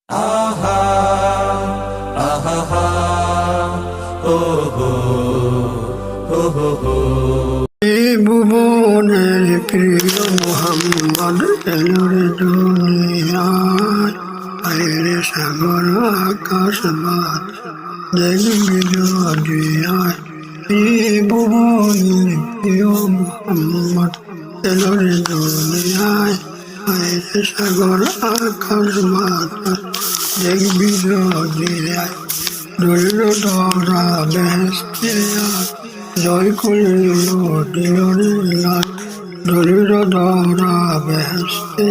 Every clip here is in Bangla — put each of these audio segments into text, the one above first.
আহা আহা ও হো হো হো হো। এই ভুবনের প্রিয় মোহাম্মদ এলোরে দুনিয়ায়, আইরে সাগর আকাশ বাতাস দেখবি দুনিয়ায়। এই ভুবনের প্রিয় মোহাম্মদ এলোরে দুনিয়ায়, আইরে সাগর আকাশ বাতাস দেখবি দুনিয়ায়। ধরিল ধরা বেহেশতে জয় করিল দিলরে লাট, ধরিল ধরা বেহেশতে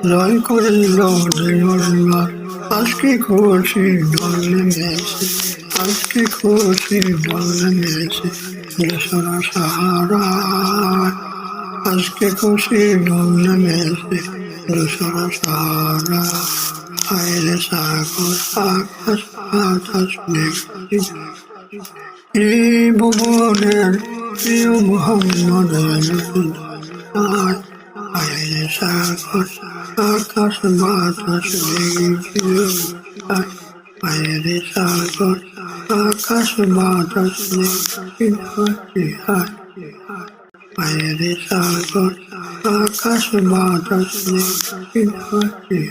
জয় করিল দিলরে লাট। আজকে খুশি ঢল নেমেছে, আজকে খুশি ঢল নেমেছে দেশরা সাহারায়। আজকে খুশি ঢল নেমেছে দেশরা সাহারায়। আইরে সাগর আকাশ বাতাস দেখবি। এই ভুবনের প্রিয় মোহাম্মদ আইরে সাগর আকাশ বাতাস দেখবি। আইরে সাগর আকাশ বাতাস দেখবি। আইরে সাগর আকাশ বাতাস দেখবি।